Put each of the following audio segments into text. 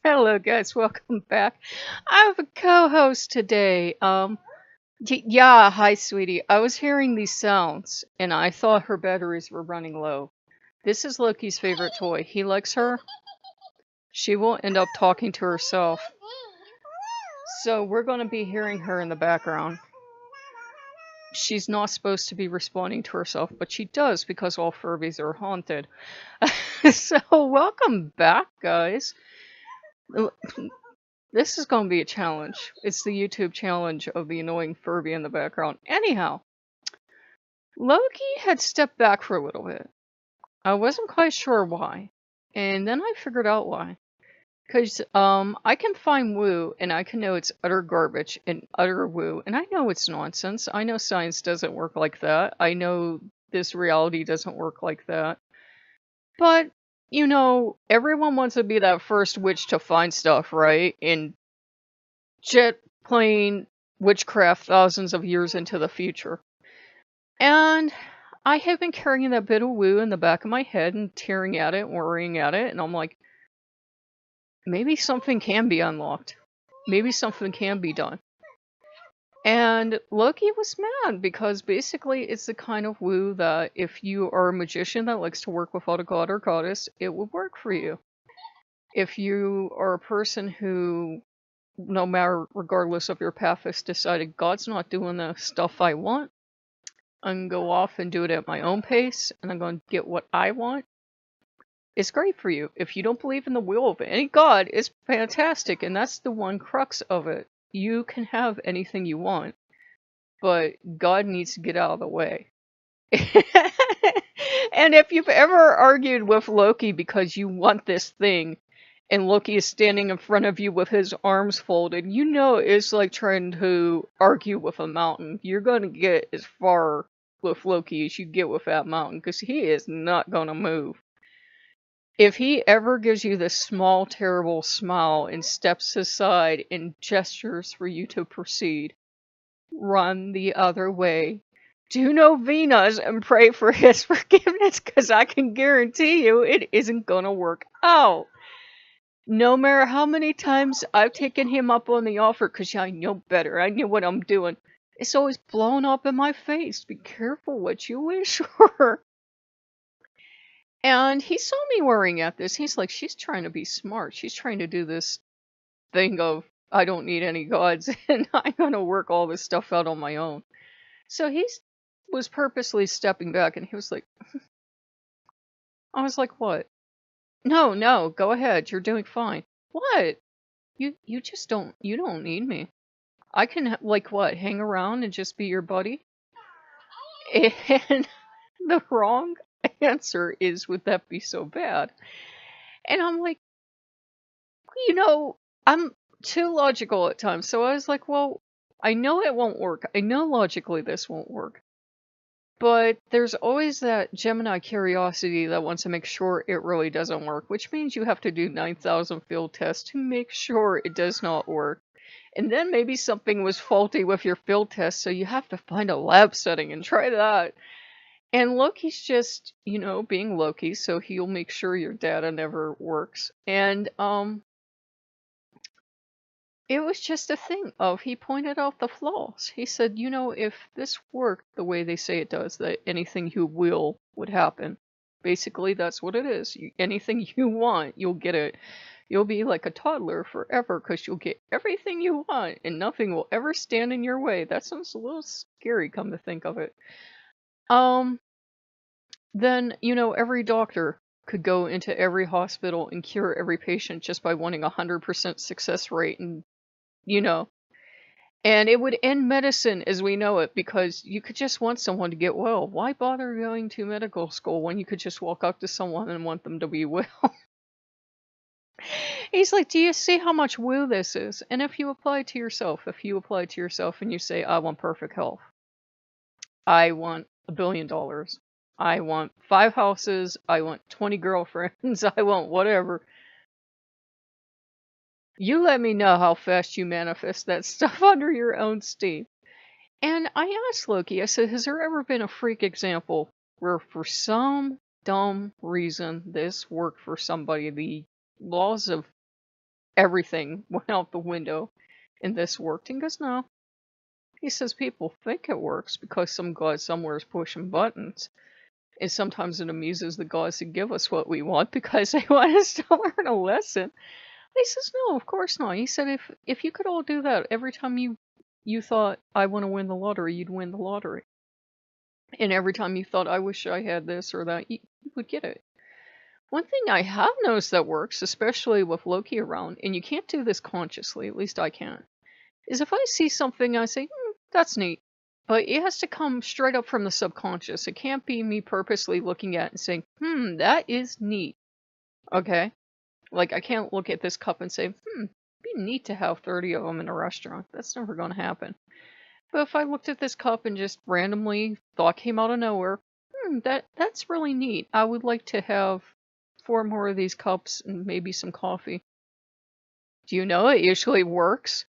Hello, guys. Welcome back. I have a co-host today. Yeah, hi, sweetie. I was hearing these sounds, and I thought her batteries were running low. This is Loki's favorite toy. He likes her. She will end up talking to herself. So we're going to be hearing her in the background. She's not supposed to be responding to herself, but she does because all Furbies are haunted. So welcome back, guys. This is going to be a challenge. It's the YouTube challenge of the annoying Furby in the background. Anyhow, Loki had stepped back for a little bit. I wasn't quite sure why. And then I figured out why. Because I can find woo, and I can know it's utter garbage and utter woo. And I know it's nonsense. I know science doesn't work like that. I know this reality doesn't work like that. But, everyone wants to be that first witch to find stuff, right? And jet plane witchcraft thousands of years into the future. And I have been carrying that bit of woo in the back of my head and tearing at it, worrying at it, and I'm like, maybe something can be unlocked. Maybe something can be done. And Loki was mad because basically it's the kind of woo that if you are a magician that likes to work without a god or goddess, it would work for you. If you are a person who, no matter, regardless of your path, has decided God's not doing the stuff I want, I'm going to go off and do it at my own pace, and I'm going to get what I want, it's great for you. If you don't believe in the will of any god, it's fantastic, and that's the one crux of it. You can have anything you want, but God needs to get out of the way. And if you've ever argued with Loki because you want this thing, and Loki is standing in front of you with his arms folded, you know it's like trying to argue with a mountain. You're going to get as far with Loki as you get with that mountain, because he is not going to move. If he ever gives you this small, terrible smile and steps aside and gestures for you to proceed, run the other way. Do novenas and pray for his forgiveness, because I can guarantee you it isn't going to work out. No matter how many times I've taken him up on the offer, because I know better, I know what I'm doing, it's always blown up in my face. Be careful what you wish for. And he saw me worrying at this. He's like, she's trying to be smart. She's trying to do this thing of, I don't need any gods, and I'm going to work all this stuff out on my own. So he was purposely stepping back, and he was like, I was like, what? No, go ahead. You're doing fine. What? You just don't, you don't need me. I can, like, what, hang around and just be your buddy? And the wrong answer is, would that be so bad? And I'm like, I'm too logical at times. So I was like, well, I know it won't work. I know logically this won't work. But there's always that Gemini curiosity that wants to make sure it really doesn't work, which means you have to do 9,000 field tests to make sure it does not work. And then maybe something was faulty with your field test, so you have to find a lab setting and try that. And Loki's just, being Loki, so he'll make sure your data never works. And, it was just a thing of, he pointed out the flaws. He said, if this worked the way they say it does, that anything you will would happen. Basically, that's what it is. Anything you want, you'll get it. You'll be like a toddler forever, because you'll get everything you want, and nothing will ever stand in your way. That sounds a little scary, come to think of it. Then, every doctor could go into every hospital and cure every patient just by wanting 100% success rate, and and it would end medicine as we know it, because you could just want someone to get well. Why bother going to medical school when you could just walk up to someone and want them to be well? He's like, do you see how much woo this is? And if you apply it to yourself, and you say, I want perfect health, I want $1 billion, I want 5 houses, I want 20 girlfriends, I want whatever. You let me know how fast you manifest that stuff under your own steam. And I asked Loki, I said, has there ever been a freak example where for some dumb reason this worked for somebody? The laws of everything went out the window and this worked. And he goes, no. He says people think it works because some guy somewhere is pushing buttons. And sometimes it amuses the guys to give us what we want because they want us to learn a lesson. He says, no, of course not. He said, if you could all do that every time you thought, I want to win the lottery, you'd win the lottery. And every time you thought, I wish I had this or that, you would get it. One thing I have noticed that works, especially with Loki around, and you can't do this consciously, at least I can't, is if I see something, I say, that's neat. But it has to come straight up from the subconscious. It can't be me purposely looking at it and saying, that is neat. Okay? Like, I can't look at this cup and say, be neat to have 30 of them in a restaurant. That's never going to happen. But if I looked at this cup and just randomly thought came out of nowhere, that's really neat. I would like to have 4 more of these cups and maybe some coffee. Do you know it usually works?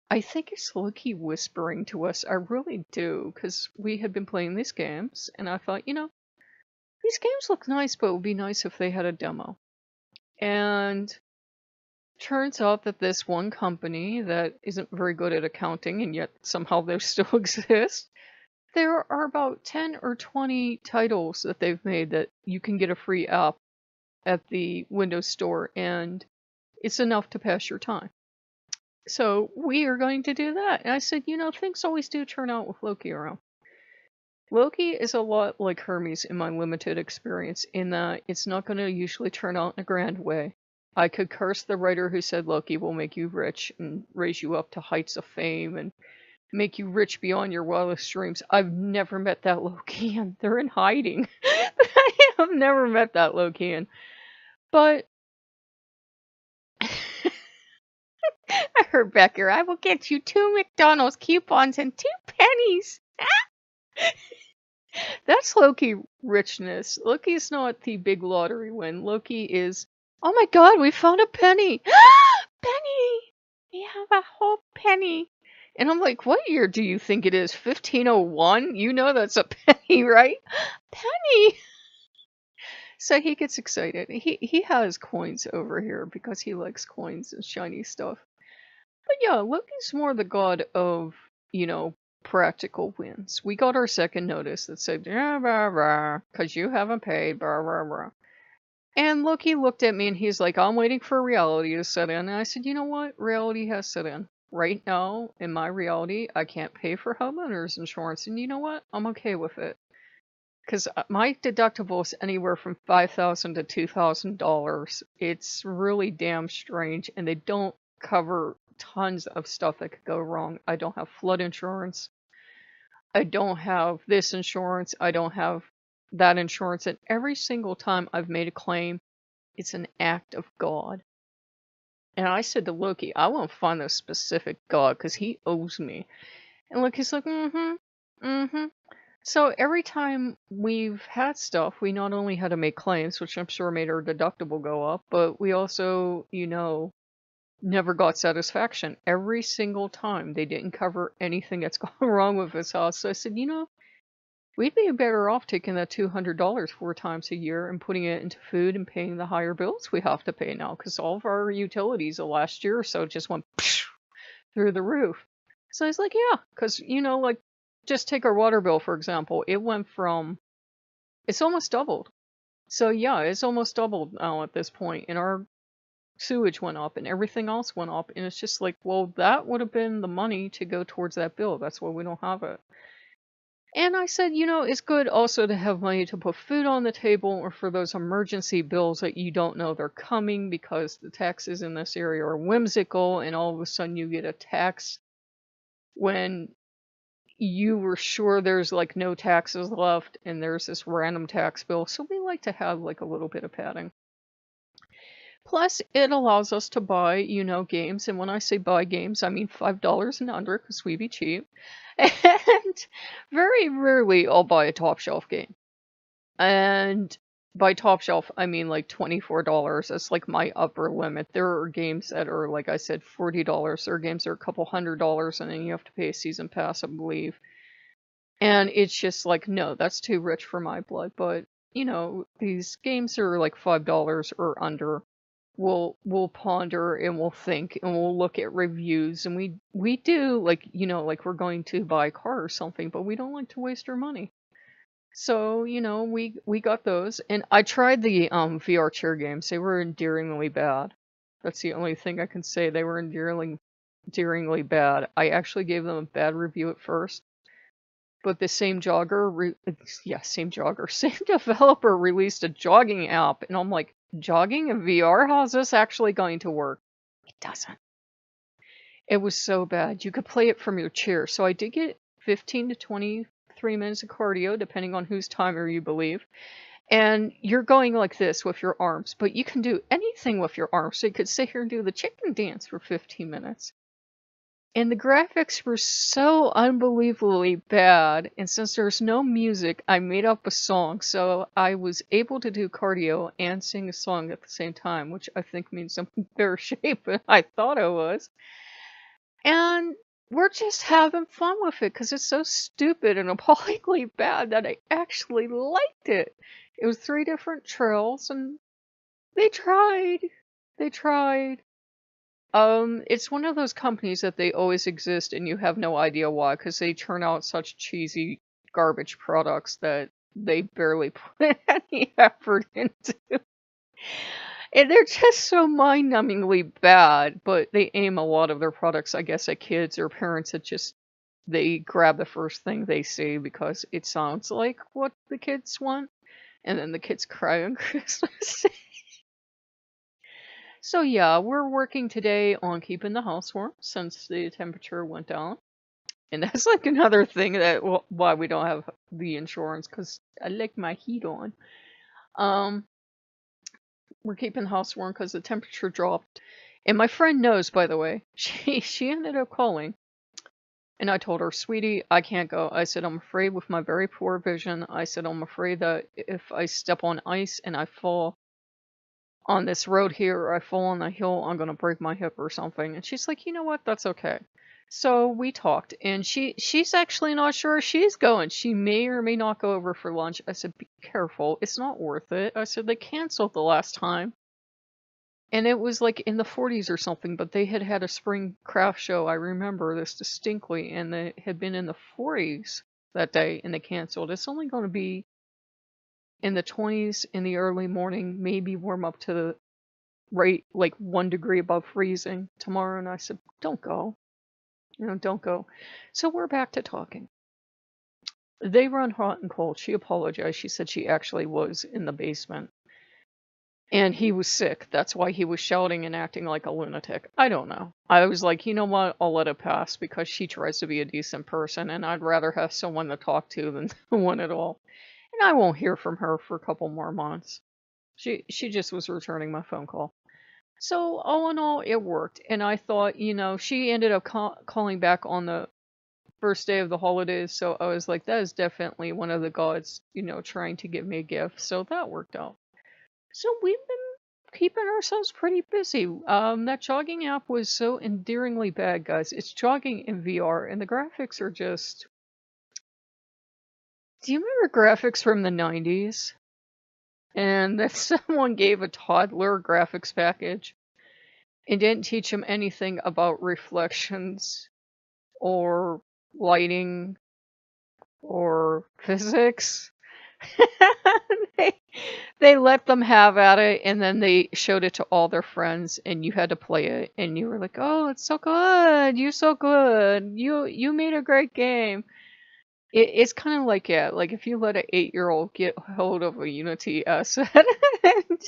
I think it's Loki whispering to us. I really do, because we had been playing these games, and I thought, these games look nice, but it would be nice if they had a demo. And turns out that this one company that isn't very good at accounting, and yet somehow they still exist, there are about 10 or 20 titles that they've made that you can get a free app at the Windows Store, and it's enough to pass your time. So we are going to do that. And I said, things always do turn out with Loki around. Loki is a lot like Hermes in my limited experience, in that it's not going to usually turn out in a grand way. I could curse the writer who said Loki will make you rich and raise you up to heights of fame and make you rich beyond your wildest dreams. I've never met that Lokean. They're in hiding. I have never met that Lokean. But I heard Becker, I will get you 2 McDonald's coupons and 2 pennies. That's Loki richness. Loki's not the big lottery win. Loki is, oh my god, we found a penny. Penny! We have a whole penny. And I'm like, what year do you think it is? 1501? You know that's a penny, right? Penny! So he gets excited. He has coins over here because he likes coins and shiny stuff. But yeah, Loki's more the god of, practical wins. We got our second notice that said, because you haven't paid, blah, blah, blah. And Loki looked at me and he's like, I'm waiting for reality to set in. And I said, you know what? Reality has set in. Right now, in my reality, I can't pay for homeowners insurance. And you know what? I'm okay with it. Because my deductible is anywhere from $5,000 to $2,000. It's really damn strange. And they don't cover tons of stuff that could go wrong. I don't have flood insurance. I don't have this insurance. I don't have that insurance. And every single time I've made a claim, it's an act of God. And I said to Loki, I want to find a specific God because he owes me. And Loki's like, So every time we've had stuff, we not only had to make claims, which I'm sure made our deductible go up, but we also, never got satisfaction. Every single time they didn't cover anything that's gone wrong with this house. So I said, we'd be better off taking that $200 4 times a year and putting it into food and paying the higher bills we have to pay now, because all of our utilities the last year or so just went through the roof. So I was like, yeah, because, just take our water bill, for example. It went from, it's almost doubled. So yeah, it's almost doubled now at this point. And our sewage went up and everything else went up. And it's just like, well, that would have been the money to go towards that bill. That's why we don't have it. And I said, it's good also to have money to put food on the table or for those emergency bills that you don't know they're coming because the taxes in this area are whimsical and all of a sudden you get a tax when you were sure there's like no taxes left and there's this random tax bill. So we like to have like a little bit of padding. Plus, it allows us to buy, games. And when I say buy games, I mean $5 and under because we be cheap. And very rarely I'll buy a top shelf game. And by top shelf, I mean like $24. That's like my upper limit. There are games that are, like I said, $40. There are games that are a couple $100 and then you have to pay a season pass, I believe. And it's just like, no, that's too rich for my blood. But, these games are like $5 or under. we'll ponder and we'll think and we'll look at reviews and we do like like we're going to buy a car or something, but we don't like to waste our money. So we got those, and I tried the VR chair games. They were endearingly bad. That's the only thing I can say. They were endearingly bad. I actually gave them a bad review at first, but the same same jogger, same developer released a jogging app, and I'm like, jogging in VR? How's this actually going to work? It doesn't. It was so bad. You could play it from your chair. So I did get 15 to 23 minutes of cardio, depending on whose timer you believe. And you're going like this with your arms, but you can do anything with your arms. So you could sit here and do the chicken dance for 15 minutes. And the graphics were so unbelievably bad, and since there's no music, I made up a song, so I was able to do cardio and sing a song at the same time, which I think means I'm in better shape than I thought I was. And we're just having fun with it, because it's so stupid and appallingly bad that I actually liked it. It was 3 different trails, and they tried. They tried. It's one of those companies that they always exist and you have no idea why, because they turn out such cheesy garbage products that they barely put any effort into. And they're just so mind-numbingly bad, but they aim a lot of their products, I guess, at kids or parents that just, they grab the first thing they see because it sounds like what the kids want, and then the kids cry on Christmas. So yeah, we're working today on keeping the house warm since the temperature went down. And that's like another thing that why we don't have the insurance, because I like my heat on. We're keeping the house warm because the temperature dropped. And my friend knows, by the way. She ended up calling. And I told her, sweetie, I can't go. I said, I'm afraid with my very poor vision. I said, I'm afraid that if I step on ice and I fall on this road here or I fall on the hill, I'm going to break my hip or something. And she's like, you know what? That's okay. So we talked, and she's actually not sure she's going. She may or may not go over for lunch. I said, be careful. It's not worth it. I said, they canceled the last time. And it was like in the 40s or something, but they had had a spring craft show. I remember this distinctly, and they had been in the 40s that day, and they canceled. It's only going to be in the 20s in the early morning, maybe warm up to the right, like 1 degree above freezing tomorrow. And I said, don't go. Don't go. So we're back to talking. They run hot and cold. She apologized. She said she actually was in the basement. And he was sick. That's why he was shouting and acting like a lunatic. I don't know. I was like, you know what? I'll let it pass because she tries to be a decent person, and I'd rather have someone to talk to than one at all. And I won't hear from her for a couple more months. She just was returning my phone call. So all in all, it worked. And I thought, she ended up calling back on the first day of the holidays. So I was like, that is definitely one of the gods, trying to give me a gift. So that worked out. So we've been keeping ourselves pretty busy. That jogging app was so endearingly bad, guys. It's jogging in VR, and the graphics are just... Do you remember graphics from the 90s? And that someone gave a toddler graphics package and didn't teach him anything about reflections or lighting or physics. They let them have at it, and then they showed it to all their friends, and you had to play it, and you were like, oh, it's so good, you're so good, you made a great game. It's kind of like, yeah, like if you let an 8-year-old get hold of a Unity asset and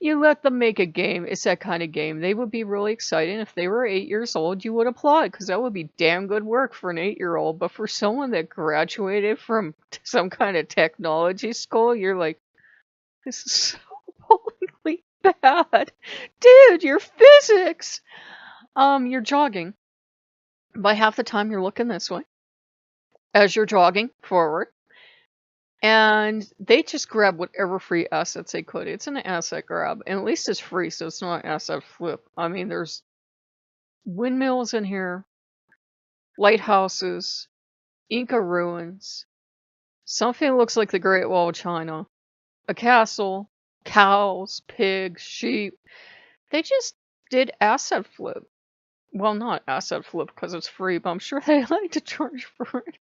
you let them make a game, it's that kind of game. They would be really excited. If they were 8 years old, you would applaud, because that would be damn good work for an 8-year-old. But for someone that graduated from some kind of technology school, you're like, this is so appallingly bad. Dude, your physics! You're jogging. By half the time, you're looking this way as you're jogging forward, and they just grab whatever free assets they could. It's an asset grab, and at least it's free, so it's not an asset flip. I mean, there's windmills in here, lighthouses, Inca ruins, something that looks like the Great Wall of China, a castle, cows, pigs, sheep, They just did asset flip. Well, not asset flip because it's free, but I'm sure they like to charge for it.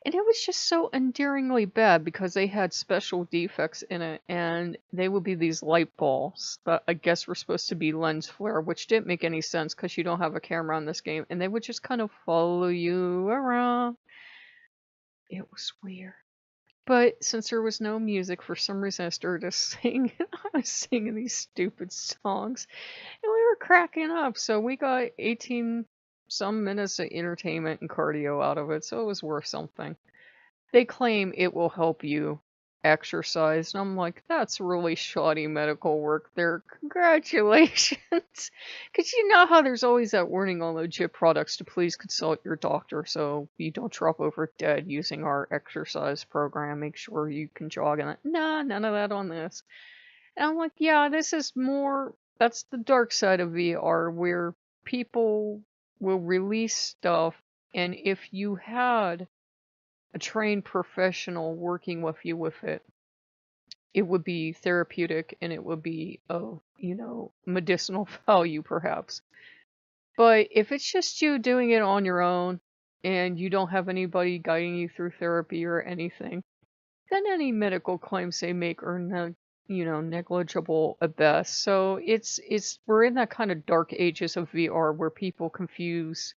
And it was just so endearingly bad because they had special defects in it, and they would be these light balls that I guess were supposed to be lens flare, which didn't make any sense because you don't have a camera on this game, and they would just kind of follow you around. It was weird. But since there was no music, for some reason I started to sing. I was singing these stupid songs, and we were cracking up. So we got 18 some minutes of entertainment and cardio out of it, so it was worth something. They claim it will help you exercise, and I'm like, that's really shoddy medical work there. Congratulations. Because you know how there's always that warning on legit products to please consult your doctor so you don't drop over dead using our exercise program. Make sure you can jog in it. Nah, none of that on this. And I'm like, yeah, this is more, that's the dark side of VR where people will release stuff, and if you had a trained professional working with you with it, it would be therapeutic and it would be of, medicinal value perhaps. But if it's just you doing it on your own and you don't have anybody guiding you through therapy or anything, then any medical claims they make are negligible at best. So we're in that kind of dark ages of VR where people confuse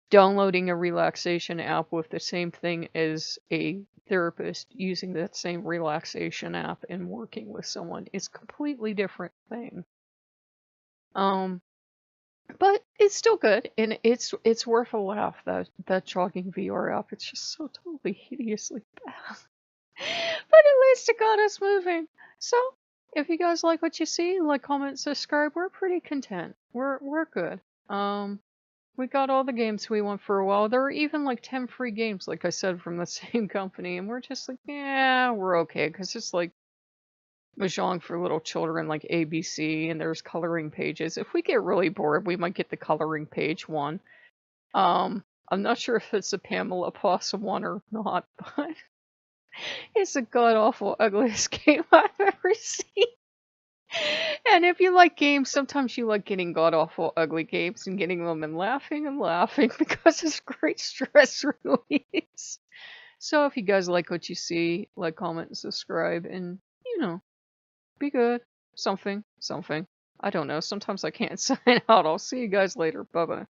downloading a relaxation app with the same thing as a therapist using that same relaxation app and working with someone. It's a completely different thing. But it's still good, and it's worth a laugh. That jogging VR app, it's just so totally hideously bad. But at least it got us moving. So if you guys like what you see, like, comment, subscribe. We're pretty content. We're good. We got all the games we want for a while. There were even like 10 free games, like I said, from the same company, and we're just like, yeah, we're okay, because it's like mahjong for little children, like ABC, and there's coloring pages. If we get really bored, we might get the coloring page one. I'm not sure if it's a Pamela Possum one or not, but it's the god-awful ugliest game I've ever seen. And if you like games, sometimes you like getting god-awful ugly games and getting them and laughing because it's great stress release. So if you guys like what you see, like, comment, and subscribe, and, be good. Something. I don't know. Sometimes I can't sign out. I'll see you guys later. Bye-bye.